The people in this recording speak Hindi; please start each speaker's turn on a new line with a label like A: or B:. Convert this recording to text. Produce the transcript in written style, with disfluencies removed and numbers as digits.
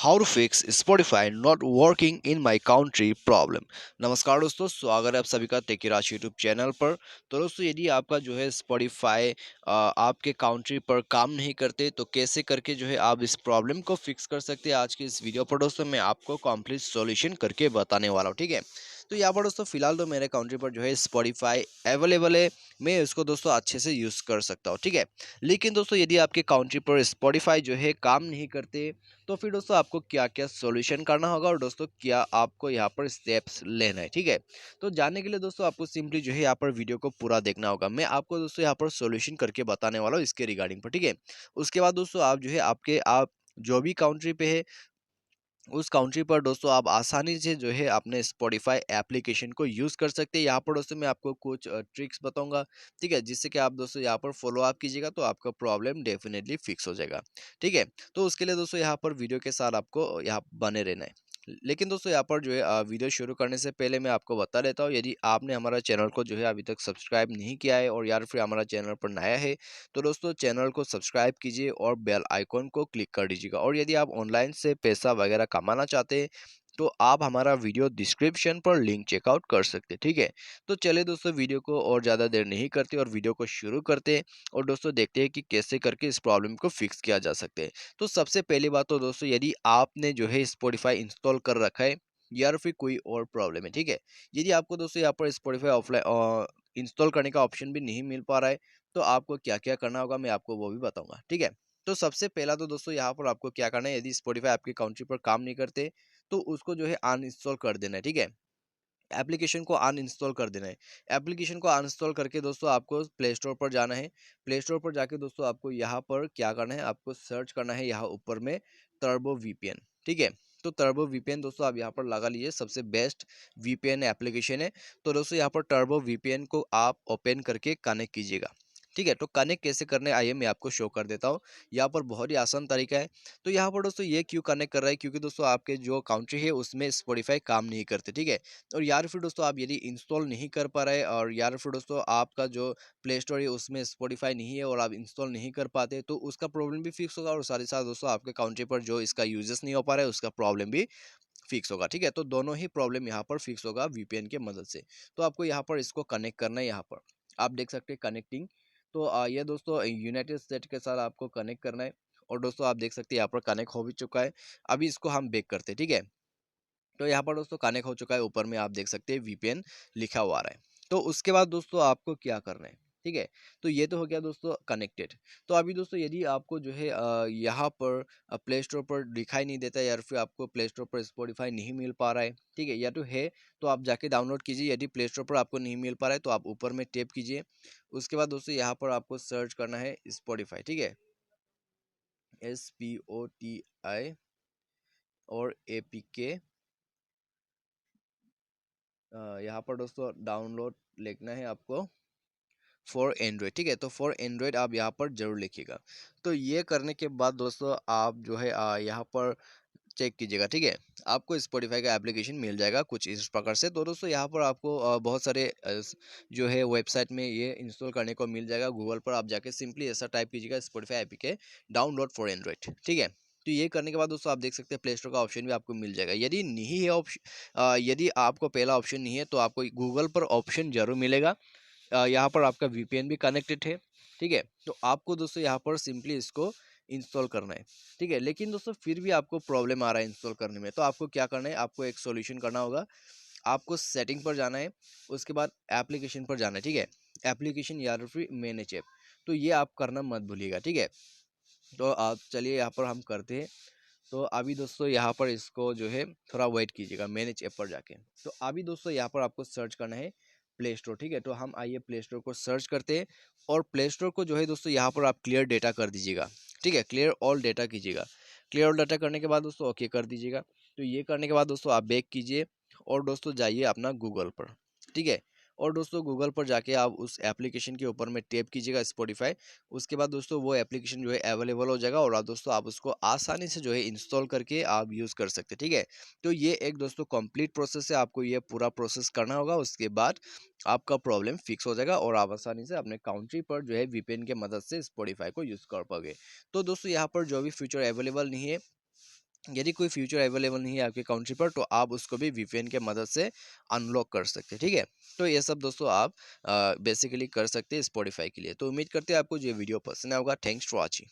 A: How to fix Spotify not working in my country problem. नमस्कार दोस्तों, स्वागत है आप सभी का टेकीराज यूट्यूब चैनल पर। तो दोस्तों, यदि आपका जो है स्पॉटिफाई आपके काउंट्री पर काम नहीं करते तो कैसे करके जो है आप इस प्रॉब्लम को फिक्स कर सकते हैं। आज की इस वीडियो पर दोस्तों मैं आपको कंप्लीट सॉल्यूशन करके बताने वाला हूँ, ठीक है। तो यहाँ पर दोस्तों फिलहाल तो मेरे काउंट्री पर जो है स्पॉटिफाई अवेलेबल है, मैं इसको दोस्तों अच्छे से यूज़ कर सकता हूँ, ठीक है। लेकिन दोस्तों यदि आपके काउंट्री पर स्पॉटिफाई जो है काम नहीं करते तो फिर दोस्तों आपको क्या क्या सॉल्यूशन करना होगा और दोस्तों क्या आपको यहाँ पर स्टेप्स लेना है, ठीक है। तो जानने के लिए दोस्तों आपको सिंपली जो है यहाँ पर वीडियो को पूरा देखना होगा। मैं आपको दोस्तों यहाँ पर सॉल्यूशन करके बताने वाला हूँ इसके रिगार्डिंग पर, ठीक है। उसके बाद दोस्तों आप जो है आप जो भी काउंट्री पे है उस काउंट्री पर दोस्तों आप आसानी से जो है अपने स्पॉटिफाई एप्लीकेशन को यूज़ कर सकते हैं। यहाँ पर दोस्तों मैं आपको कुछ ट्रिक्स बताऊंगा, ठीक है, जिससे कि आप दोस्तों यहाँ पर फॉलो अप कीजिएगा तो आपका प्रॉब्लम डेफिनेटली फिक्स हो जाएगा, ठीक है। तो उसके लिए दोस्तों यहाँ पर वीडियो के साथ आपको यहाँ बने रहना है। लेकिन दोस्तों यहाँ पर जो है वीडियो शुरू करने से पहले मैं आपको बता देता हूँ, यदि आपने हमारा चैनल को जो है अभी तक सब्सक्राइब नहीं किया है और यार फिर हमारा चैनल पर नया है तो दोस्तों चैनल को सब्सक्राइब कीजिए और बेल आइकॉन को क्लिक कर दीजिएगा। और यदि आप ऑनलाइन से पैसा वगैरह कमाना चाहते हैं तो आप हमारा वीडियो डिस्क्रिप्शन पर लिंक चेकआउट कर सकते हैं, ठीक है। तो चलिए दोस्तों वीडियो को और ज़्यादा देर नहीं करते और वीडियो को शुरू करते हैं और दोस्तों देखते हैं कि कैसे करके इस प्रॉब्लम को फिक्स किया जा सकता है। तो सबसे पहली बात तो दोस्तों, यदि आपने जो है स्पॉटिफाई इंस्टॉल कर रखा है या फिर कोई और प्रॉब्लम है, ठीक है। यदि आपको दोस्तों यहाँ पर स्पॉटिफाई ऑफलाइन इंस्टॉल करने का ऑप्शन भी नहीं मिल पा रहा है तो आपको क्या क्या करना होगा मैं आपको वो भी बताऊंगा, ठीक है। तो सबसे पहला तो दोस्तों यहाँ पर आपको क्या करना है, यदि स्पॉटिफाई आपके काउंट्री पर काम नहीं करते तो उसको जो है अनइंस्टॉल कर देना है, ठीक है। एप्लीकेशन को अनइंस्टॉल कर देना है। एप्लीकेशन को अनइंस्टॉल करके दोस्तों आपको प्ले स्टोर पर जाना है। प्ले स्टोर पर जाके दोस्तों आपको यहाँ पर क्या करना है, आपको सर्च करना है यहाँ ऊपर में टर्बो वीपीएन, ठीक है। तो टर्बो वीपीएन दोस्तों आप यहाँ पर लगा लीजिए, सबसे बेस्ट वीपीएन एप्लीकेशन है। तो दोस्तों यहाँ पर टर्बो वीपीएन को आप ओपन करके कनेक्ट कीजिएगा, ठीक है। तो कनेक्ट कैसे करने आइए मैं आपको शो कर देता हूँ। यहाँ पर बहुत ही आसान तरीका है। तो यहाँ पर दोस्तों ये क्यों कनेक्ट कर रहा है, क्योंकि दोस्तों आपके जो काउंट्री है उसमें स्पॉटिफाई काम नहीं करते, ठीक है। और यार फिर दोस्तों आप यदि इंस्टॉल नहीं कर पा रहे और यार फिर दोस्तों आपका जो प्ले स्टोर है उसमें स्पॉटिफाई नहीं है और आप इंस्टॉल नहीं कर पाते तो उसका प्रॉब्लम भी फिक्स होगा और साथ ही साथ दोस्तों आपके काउंट्री पर जो इसका यूजेस नहीं हो पा रहा है उसका प्रॉब्लम भी फिक्स होगा, ठीक है। तो दोनों ही प्रॉब्लम यहाँ पर फिक्स होगा वीपीएन के मदद से। तो आपको यहाँ पर इसको कनेक्ट करना है, यहाँ पर आप देख सकते हैं कनेक्टिंग। तो ये दोस्तों यूनाइटेड स्टेट के साथ आपको कनेक्ट करना है और दोस्तों आप देख सकते हैं यहाँ पर कनेक्ट हो भी चुका है। अभी इसको हम बेक करते हैं, ठीक है। तो यहाँ पर दोस्तों कनेक्ट हो चुका है, ऊपर में आप देख सकते हैं वीपीएन लिखा हुआ आ रहा है। तो उसके बाद दोस्तों आपको क्या करना है, ठीक है। तो ये तो हो गया दोस्तों कनेक्टेड। तो अभी दोस्तों यदि आपको जो है यहाँ पर प्ले स्टोर पर दिखाई नहीं देता है या फिर आपको प्ले स्टोर पर स्पॉटिफाई नहीं मिल पा रहा है, ठीक है, या तो है तो आप जाके डाउनलोड कीजिए। यदि प्ले स्टोर पर आपको नहीं मिल पा रहा है तो आप ऊपर में टैप कीजिए। उसके बाद दोस्तों यहाँ पर आपको सर्च करना है स्पॉटिफाई, ठीक है, SPOTI और APK। यहाँ पर दोस्तों डाउनलोड लिखना है आपको फॉर एंड्रॉयड, ठीक है। तो फॉर एंड्रॉयड आप यहाँ पर जरूर लिखिएगा। तो ये करने के बाद दोस्तों आप जो है यहाँ पर चेक कीजिएगा, ठीक है। आपको स्पॉटिफाई का एप्लीकेशन मिल जाएगा कुछ इस प्रकार से। तो दोस्तों यहाँ पर आपको बहुत सारे जो है वेबसाइट में ये इंस्टॉल करने को मिल जाएगा। गूगल पर आप जाके सिंपली ऐसा टाइप कीजिएगा Spotify APK download for Android, ठीक है। तो ये करने के बाद दोस्तों आप देख सकते हैं प्ले स्टोर का ऑप्शन भी आपको मिल जाएगा। यदि नहीं है ऑप्शन, यदि आपको पहला ऑप्शन नहीं है तो आपको गूगल पर ऑप्शन जरूर मिलेगा। यहाँ पर आपका वीपीएन भी कनेक्टेड है, ठीक है। तो आपको दोस्तों यहाँ पर सिंपली इसको इंस्टॉल करना है, ठीक है। लेकिन दोस्तों फिर भी आपको प्रॉब्लम आ रहा है इंस्टॉल करने में, तो आपको क्या करना है, आपको एक सॉल्यूशन करना होगा। आपको सेटिंग पर जाना है, उसके बाद एप्लीकेशन पर जाना है, ठीक है। एप्लीकेशन या फिर मैनेज ऐप, तो ये आप करना मत भूलिएगा, ठीक है। तो आप चलिए यहाँ पर हम करते हैं। तो अभी दोस्तों यहाँ पर इसको जो है थोड़ा वेट कीजिएगा मैनेज ऐप पर जाके। तो अभी दोस्तों यहाँ पर आपको सर्च करना है प्ले स्टोर, ठीक है। तो हम आइए प्ले स्टोर को सर्च करते हैं और प्ले स्टोर को जो है दोस्तों यहाँ पर आप क्लियर डेटा कर दीजिएगा, ठीक है। क्लियर ऑल डेटा कीजिएगा। क्लियर ऑल डेटा करने के बाद दोस्तों ओके कर दीजिएगा। तो ये करने के बाद दोस्तों आप बैक कीजिए और दोस्तों जाइए अपना गूगल पर, ठीक है। और दोस्तों गूगल पर जाके आप उस एप्लीकेशन के ऊपर में टैप कीजिएगा स्पॉटिफाई। उसके बाद दोस्तों वो एप्लीकेशन जो है अवेलेबल हो जाएगा और आप दोस्तों आप उसको आसानी से जो है इंस्टॉल करके आप यूज़ कर सकते हैं, ठीक है। तो ये एक दोस्तों कंप्लीट प्रोसेस है, आपको ये पूरा प्रोसेस करना होगा। उसके बाद आपका प्रॉब्लम फिक्स हो जाएगा और आप आसानी से अपने काउंट्री पर जो है वीपीएन के मदद से स्पॉटिफाई को यूज़ कर पाओगे। तो दोस्तों यहाँ पर जो भी फीचर अवेलेबल नहीं है यदि कोई फीचर अवेलेबल नहीं है आपके कंट्री पर, तो आप उसको भी वीपीएन के मदद से अनलॉक कर सकते हैं, ठीक है। तो ये सब दोस्तों आप बेसिकली कर सकते हैं स्पॉटिफाई के लिए। तो उम्मीद करते हैं आपको ये वीडियो पसंद आया होगा। Thanks for watching.